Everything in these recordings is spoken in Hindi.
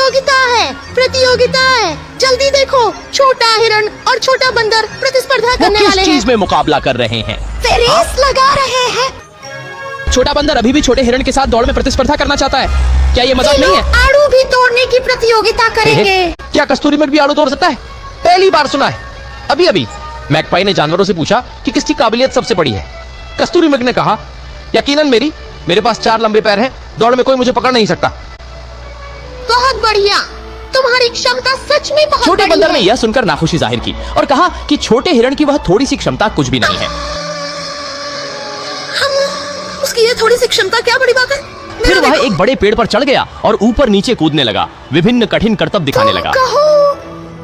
प्रतियोगिता है। जल्दी देखो, छोटा हिरण और छोटा बंदर प्रतिस्पर्धा करने वाले हैं। किस चीज में मुकाबला कर रहे हैं? वे रेस लगा रहे हैं। छोटा बंदर अभी भी छोटे हिरण के साथ दौड़ में प्रतिस्पर्धा करना चाहता है। क्या ये मजाक नहीं है? आड़ू भी तोड़ने की प्रतियोगिता करेंगे। क्या कस्तूरी मृग भी आड़ू तोड़ सकता है? पहली बार सुना है। अभी अभी मैकपाई ने जानवरों से पूछा कि किसकी काबिलियत सबसे बड़ी है। कस्तूरी मृग ने कहा, यकीनन मेरे पास 4 लंबे पैर हैं, दौड़ में कोई मुझे पकड़ नहीं सकता। बहुत बढ़िया, तुम्हारी क्षमता सच में बहुत छोटे बड़ी बंदर ने है। यह सुनकर नाखुशी जाहिर की और कहा कि छोटे हिरण की वह थोड़ी सी क्षमता कुछ भी नहीं है। उसकी ये थोड़ी सी क्षमता क्या बड़ी बात है। फिर वह एक बड़े पेड़ पर चढ़ गया और ऊपर नीचे कूदने लगा, विभिन्न कठिन करतब दिखाने लगा। कहो,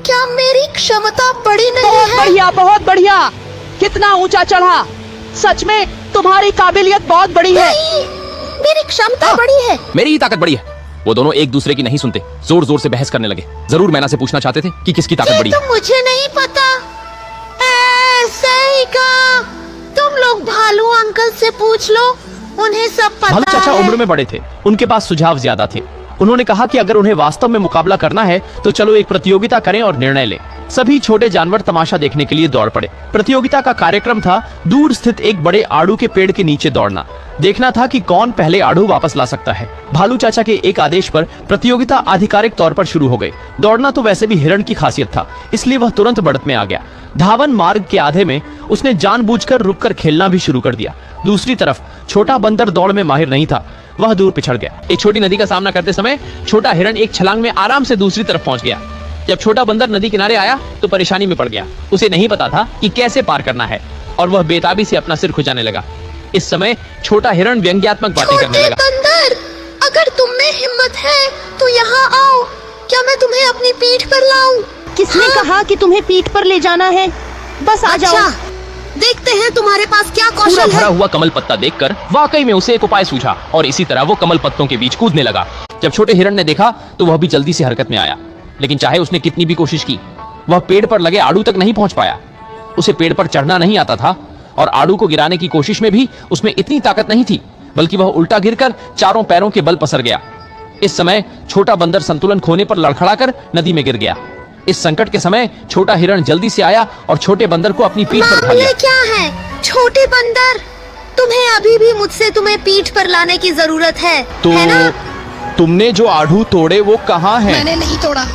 क्या मेरी क्षमता बड़ी नहीं है? बढ़िया, बहुत बढ़िया। कितना ऊंचा चढ़ा। सच में तुम्हारी काबिलियत बहुत बड़ी है। नहीं, मेरी क्षमता बड़ी है। मेरी ही ताकत बड़ी है। वो दोनों एक दूसरे की नहीं सुनते, जोर जोर से बहस करने लगे। जरूर मैना से पूछना चाहते थे कि किसकी ताकत बड़ी है। तो मुझे नहीं पता। ऐसे ही कहा, तुम लोग भालू अंकल से पूछ लो, उन्हें सब पता भालू चाचा है। उम्र में बड़े थे, उनके पास सुझाव ज्यादा थे। उन्होंने कहा कि अगर उन्हें वास्तव में मुकाबला करना है तो चलो एक प्रतियोगिता करें और निर्णय लें। सभी छोटे जानवर तमाशा देखने के लिए दौड़ पड़े। प्रतियोगिता का कार्यक्रम था दूर स्थित एक बड़े आड़ू के पेड़ के नीचे दौड़ना। देखना था कि कौन पहले आड़ू वापस ला सकता है। भालू चाचा के एक आदेश पर प्रतियोगिता आधिकारिक तौर पर शुरू हो गई। दौड़ना तो वैसे भी हिरण की खासियत था, इसलिए वह तुरंत बढ़त में आ गया। धावन मार्ग के आधे में उसने जानबूझकर रुककर खेलना भी शुरू कर दिया। दूसरी तरफ छोटा बंदर दौड़ में माहिर नहीं था, वह दूर पिछड़ गया। एक छोटी नदी का सामना करते समय छोटा हिरण एक छलांग में आराम से दूसरी तरफ पहुंच गया। जब छोटा बंदर नदी किनारे आया तो परेशानी में पड़ गया। उसे नहीं पता था कि कैसे पार करना है और वह बेताबी से अपना सिर खुजाने लगा। इस समय छोटा हिरण व्यंग्यात्मक बातें करने लगा। बंदर, अगर तुम में हिम्मत है तो यहाँ आओ। क्या मैं तुम्हें अपनी पीठ पर लाऊं? किसने कहा कि तुम्हें पीठ पर ले जाना है? बस आ जाओ। अच्छा, देखते हैं तुम्हारे पास क्या पूरा कौशल भरा है। हुआ कमल पत्ता देखकर वाकई में उसे एक उपाय सूझा और इसी तरह वो कमल पत्तों के बीच कूदने लगा। जब छोटे हिरण ने देखा तो वह भी जल्दी से हरकत में आया, लेकिन चाहे उसने कितनी भी कोशिश की, वह पेड़ पर लगे आड़ू तक नहीं पहुंच पाया। उसे पेड़ पर चढ़ना नहीं आता था और आड़ू को गिराने की कोशिश में भी उसमें इतनी ताकत नहीं थी, बल्कि वह उल्टा गिरकर चारों पैरों के बल पसर गया। इस समय छोटा बंदर संतुलन खोने पर लड़खड़ाकर नदी में गिर गया। इस संकट के समय छोटा हिरण जल्दी से आया और छोटे बंदर को अपनी पीठ पर उठा लिया। मामले क्या है छोटे बंदर? तुम्हें अभी भी मुझसे तुम्हें पीठ पर लाने की जरूरत है, है ना? तुमने जो आड़ू तोड़े वो कहाँ हैं? मैंने नहीं तोड़ा।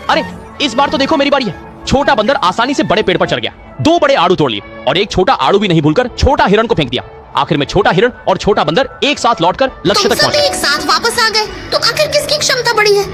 अरे इस बार तो देखो मेरी बारी है। छोटा बंदर आसानी से बड़े पेड़ पर चढ़ गया, 2 बड़े आड़ू तोड़ लिए और एक छोटा आड़ू भी नहीं भूलकर छोटा हिरण को फेंक दिया। आखिर में छोटा हिरण और छोटा बंदर एक साथ लौटकर लक्ष्य तुम तक पहुंचे। सभी एक साथ वापस आ गए, तो आखिर किसकी क्षमता बड़ी है?